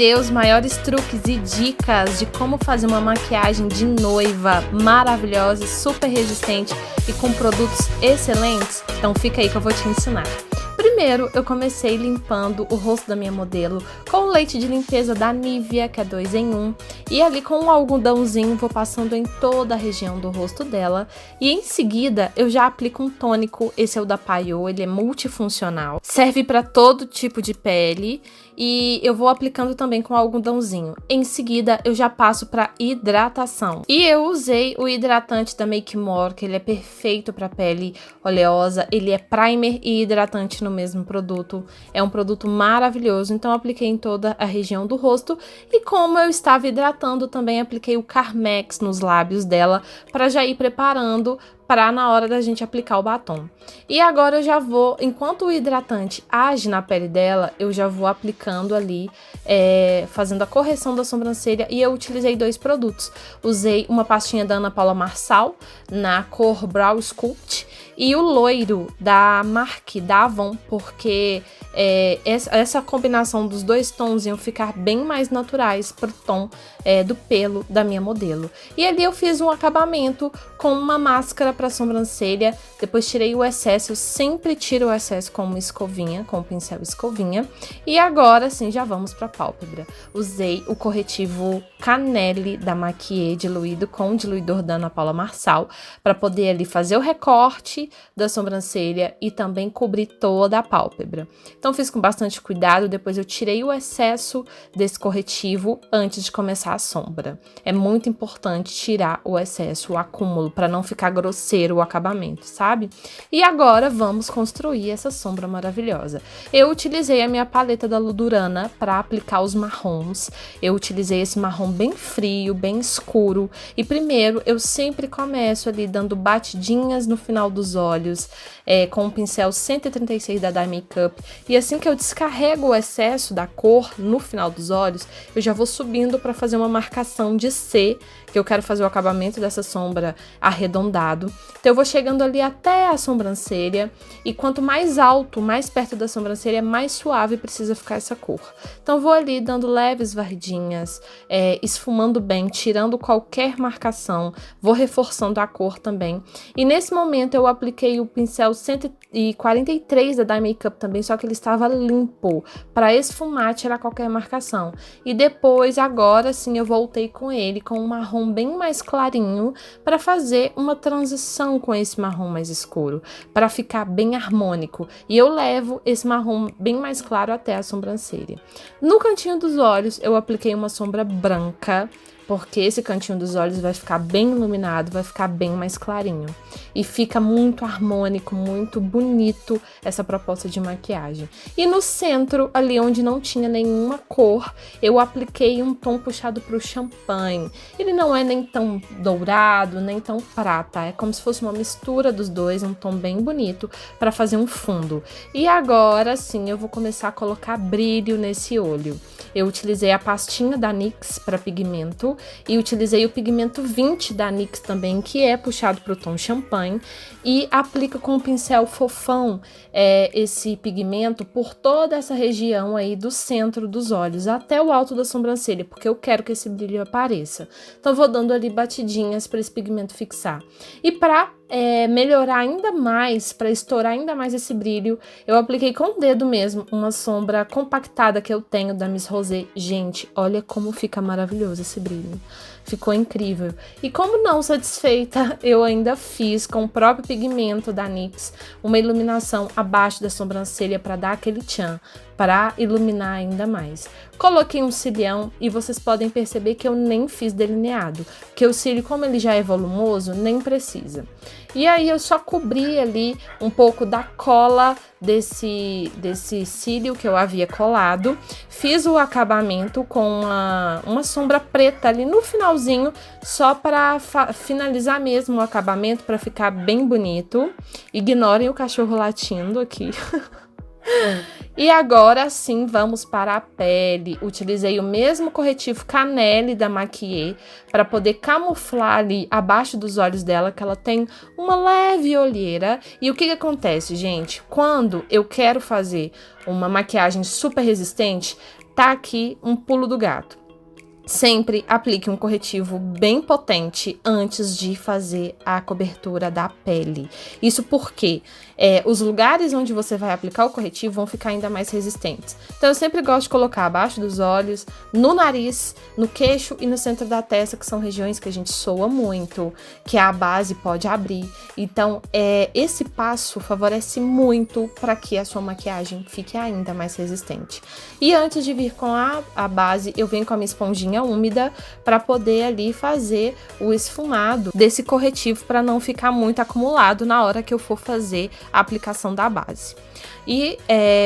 aprender os maiores truques e dicas de como fazer uma maquiagem de noiva maravilhosa, super resistente e com produtos excelentes? Então fica aí que eu vou te ensinar. Primeiro, eu comecei limpando o rosto da minha modelo com o leite de limpeza da Nivea, que é 2 em 1, e ali com um algodãozinho vou passando em toda a região do rosto dela, e em seguida eu já aplico um tônico. Esse é o da Payo, ele é multifuncional, serve para todo tipo de pele, e eu vou aplicando também com algodãozinho. Em seguida eu já passo para hidratação, e eu usei o hidratante da Make More, que ele é perfeito para pele oleosa, ele é primer e hidratante no mesmo produto, é um produto maravilhoso. Então eu apliquei em toda a região do rosto, e como eu estava hidratando, também apliquei o Carmex nos lábios dela, para já ir preparando para na hora da gente aplicar o batom. E agora eu já vou, enquanto o hidratante age na pele dela, eu já vou aplicando ali, fazendo a correção da sobrancelha, e eu utilizei 2 produtos. Usei uma pastinha da Ana Paula Marçal, na cor Brow Sculpt, e o loiro da Marque, da Avon, porque essa combinação dos 2 tons iam ficar bem mais naturais pro tom do pelo da minha modelo. E ali eu fiz um acabamento com uma máscara para sobrancelha, depois tirei o excesso, eu sempre tiro o excesso com uma escovinha, com o pincel escovinha. E agora sim, já vamos para a pálpebra. Usei o corretivo Canelle da Maquier diluído com o diluidor da Ana Paula Marçal, para poder ali fazer o recorte da sobrancelha e também cobrir toda a pálpebra. Então fiz com bastante cuidado, depois eu tirei o excesso desse corretivo antes de começar a sombra. É muito importante tirar o excesso, o acúmulo, para não ficar grosseiro o acabamento, sabe? E agora vamos construir essa sombra maravilhosa. Eu utilizei a minha paleta da Ludurana para aplicar os marrons. Eu utilizei esse marrom bem frio, bem escuro, e primeiro eu sempre começo ali dando batidinhas no final dos olhos, com o pincel 136 da Dye Makeup, e assim que eu descarrego o excesso da cor no final dos olhos, eu já vou subindo para fazer uma marcação de C, que eu quero fazer o acabamento dessa sombra arredondado. Então eu vou chegando ali até a sobrancelha, e quanto mais alto, mais perto da sobrancelha, mais suave precisa ficar essa cor. Então vou ali dando leves varridinhas, esfumando bem, tirando qualquer marcação, vou reforçando a cor também. E nesse momento eu apliquei o pincel 143 da Dye Makeup também, só que ele estava limpo, para esfumar, tirar qualquer marcação. E depois, agora sim, eu voltei com ele, com um marrom bem mais clarinho, para fazer uma transição com esse marrom mais escuro, para ficar bem harmônico. E eu levo esse marrom bem mais claro até a sobrancelha. No cantinho dos olhos, eu apliquei uma sombra branca, porque esse cantinho dos olhos vai ficar bem iluminado, vai ficar bem mais clarinho. E fica muito harmônico, muito bonito essa proposta de maquiagem. E no centro, ali onde não tinha nenhuma cor, eu apliquei um tom puxado para o champanhe. Ele não é nem tão dourado, nem tão prata, é como se fosse uma mistura dos dois, um tom bem bonito para fazer um fundo. E agora sim, eu vou começar a colocar brilho nesse olho. Eu utilizei a pastinha da NYX para pigmento, e utilizei o pigmento 20 da NYX também, que é puxado para o tom champanhe, e aplico com o pincel fofão esse pigmento por toda essa região aí do centro dos olhos, até o alto da sobrancelha, porque eu quero que esse brilho apareça. Então vou dando ali batidinhas para esse pigmento fixar. E para melhorar ainda mais, para estourar ainda mais esse brilho, eu apliquei com o dedo mesmo uma sombra compactada que eu tenho da Miss Rosé. Gente, olha como fica maravilhoso esse brilho. Ficou incrível. E como não satisfeita, eu ainda fiz com o próprio pigmento da NYX uma iluminação abaixo da sobrancelha para dar aquele tchan, para iluminar ainda mais. Coloquei um cilião, e vocês podem perceber que eu nem fiz delineado, porque o cílio, como ele já é volumoso, nem precisa. E aí eu só cobri ali um pouco da cola desse cílio que eu havia colado. Fiz o acabamento com uma sombra preta ali no finalzinho, só para finalizar mesmo o acabamento, para ficar bem bonito. Ignorem o cachorro latindo aqui. E agora sim, vamos para a pele. Utilizei o mesmo corretivo Canelle da Maquier para poder camuflar ali abaixo dos olhos dela, que ela tem uma leve olheira. E o que acontece, gente? Quando eu quero fazer uma maquiagem super resistente, Tá aqui um pulo do gato. Sempre aplique um corretivo bem potente antes de fazer a cobertura da pele. Isso porque os lugares onde você vai aplicar o corretivo vão ficar ainda mais resistentes. Então eu sempre gosto de colocar abaixo dos olhos, no nariz, no queixo e no centro da testa, que são regiões que a gente soa muito, que a base pode abrir. Então esse passo favorece muito para que a sua maquiagem fique ainda mais resistente. E antes de vir com a base, eu venho com a minha esponjinha úmida para poder ali fazer o esfumado desse corretivo para não ficar muito acumulado na hora que eu for fazer a aplicação da base. E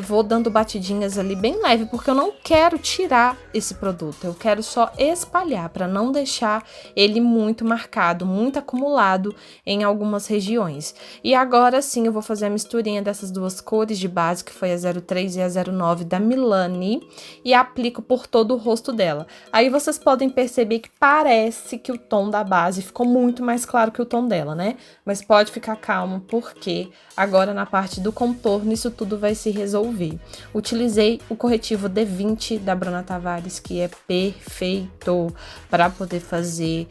vou dando batidinhas ali bem leve, porque eu não quero tirar esse produto, eu quero só espalhar, para não deixar ele muito marcado, muito acumulado em algumas regiões. E agora sim eu vou fazer a misturinha dessas duas cores de base, que foi a 03 e a 09 da Milani, e aplico por todo o rosto dela. Aí vocês podem perceber que parece que o tom da base ficou muito mais claro que o tom dela, né? Mas pode ficar calmo, porque agora na parte do contorno isso tudo vai se resolver. Utilizei o corretivo D20 da Bruna Tavares, que é perfeito para poder fazer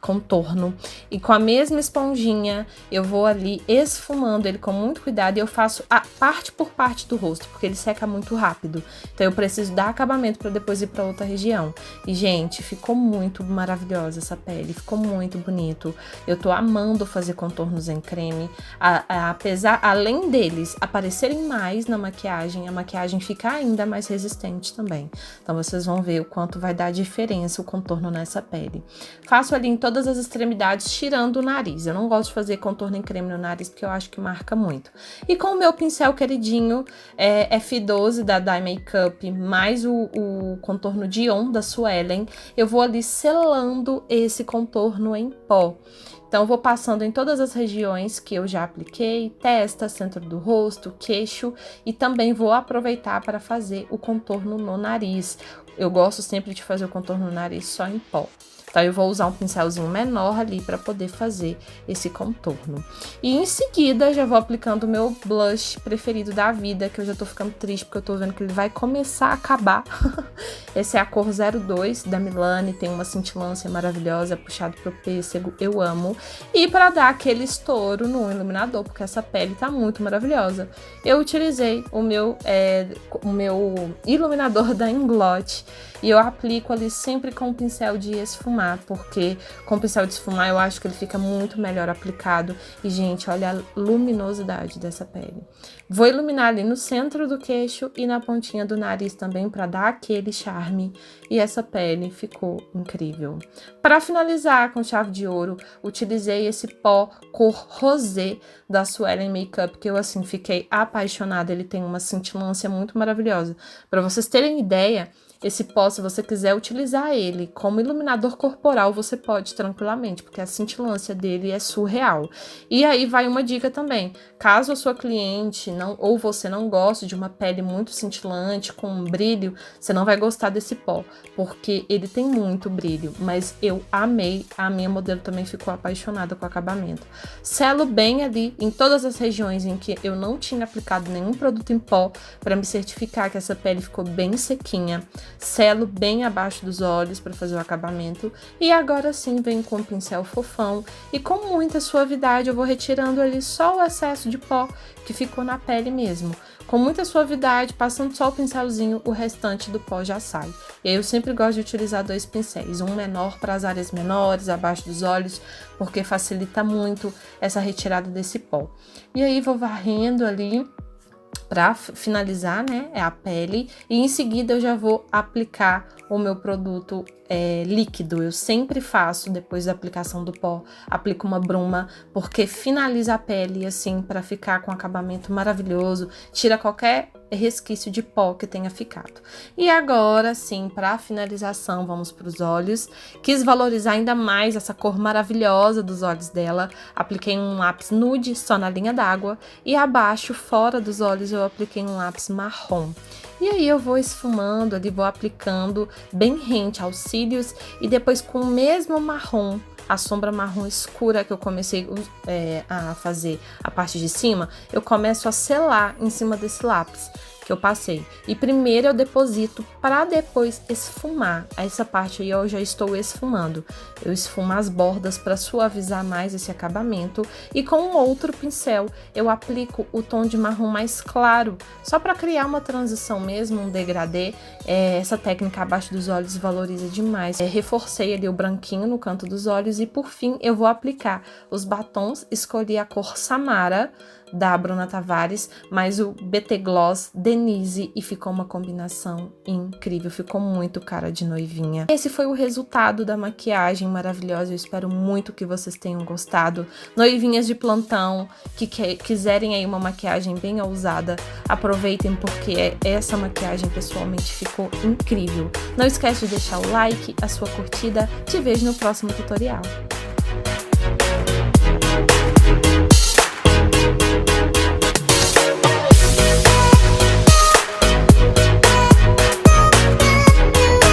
contorno. E com a mesma esponjinha, eu vou ali esfumando ele com muito cuidado e eu faço parte por parte do rosto, porque ele seca muito rápido. Então eu preciso dar acabamento para depois ir para outra região. E, gente, ficou muito maravilhosa essa pele, ficou muito bonito. Eu tô amando fazer contornos em creme. Além deles aparecerem mais na maquiagem, a maquiagem fica ainda mais resistente também. Então vocês vão ver o quanto vai dar diferença o contorno nessa pele. Faço ali em todas as extremidades, tirando o nariz. Eu não gosto de fazer contorno em creme no nariz, porque eu acho que marca muito. E com o meu pincel queridinho F12 da Dye Makeup, mais o contorno de On da Suelen, eu vou ali selando esse contorno em pó. Então, eu vou passando em todas as regiões que eu já apliquei, testa, centro do rosto, queixo, e também vou aproveitar para fazer o contorno no nariz. Eu gosto sempre de fazer o contorno no nariz só em pó. Então, eu vou usar um pincelzinho menor ali para poder fazer esse contorno. E em seguida, já vou aplicando o meu blush preferido da vida, que eu já tô ficando triste, porque eu tô vendo que ele vai começar a acabar. Esse é a cor 02 da Milani, tem uma cintilância maravilhosa, puxado pro pêssego, eu amo. E para dar aquele estouro no iluminador, porque essa pele tá muito maravilhosa, eu utilizei o meu iluminador da Inglot. E eu aplico ali sempre com o pincel de esfumar, porque com o pincel de esfumar eu acho que ele fica muito melhor aplicado. E, gente, olha a luminosidade dessa pele. Vou iluminar ali no centro do queixo e na pontinha do nariz também, para dar aquele charme. E essa pele ficou incrível. Para finalizar com chave de ouro, utilizei esse pó cor rosé da Suelen Makeup, que eu, assim, fiquei apaixonada. Ele tem uma cintilância muito maravilhosa. Para vocês terem ideia, esse pó, se você quiser utilizar ele como iluminador corporal, você pode tranquilamente, porque a cintilância dele é surreal. E aí vai uma dica também, caso a sua cliente ou você não goste de uma pele muito cintilante, com um brilho, você não vai gostar desse pó, porque ele tem muito brilho, mas eu amei, a minha modelo também ficou apaixonada com o acabamento. Selo bem ali em todas as regiões em que eu não tinha aplicado nenhum produto em pó, para me certificar que essa pele ficou bem sequinha. Selo bem abaixo dos olhos para fazer o acabamento. E agora sim venho com o pincel fofão e com muita suavidade eu vou retirando ali só o excesso de pó que ficou na pele mesmo. Com muita suavidade, passando só o pincelzinho, o restante do pó já sai. E aí eu sempre gosto de utilizar dois pincéis, um menor para as áreas menores, abaixo dos olhos, porque facilita muito essa retirada desse pó. E aí vou varrendo ali para finalizar, né, a pele, e em seguida eu já vou aplicar o meu produto líquido. Eu sempre faço, depois da aplicação do pó, aplico uma bruma, porque finaliza a pele, assim, para ficar com um acabamento maravilhoso, tira qualquer resquício de pó que tenha ficado. E agora, sim, para finalização, vamos para os olhos. Quis valorizar ainda mais essa cor maravilhosa dos olhos dela. Apliquei um lápis nude só na linha d'água e abaixo, fora dos olhos, eu apliquei um lápis marrom. E aí eu vou esfumando ali, vou aplicando bem rente aos cílios e depois com o mesmo marrom, a sombra marrom escura que eu comecei a fazer a parte de cima, eu começo a selar em cima desse lápis, que eu passei. E primeiro eu deposito para depois esfumar. Essa parte aí eu já estou esfumando. Eu esfumo as bordas para suavizar mais esse acabamento. E com um outro pincel eu aplico o tom de marrom mais claro, só para criar uma transição mesmo, um degradê. Essa técnica abaixo dos olhos valoriza demais. Reforcei ali o branquinho no canto dos olhos e por fim eu vou aplicar os batons. Escolhi a cor Samara da Bruna Tavares, mais o BT Gloss Denise e ficou uma combinação incrível, ficou muito cara de noivinha. Esse foi o resultado da maquiagem maravilhosa, eu espero muito que vocês tenham gostado. Noivinhas de plantão que quiserem aí uma maquiagem bem ousada, aproveitem porque essa maquiagem pessoalmente ficou incrível. Não esquece de deixar o like, a sua curtida, te vejo no próximo tutorial.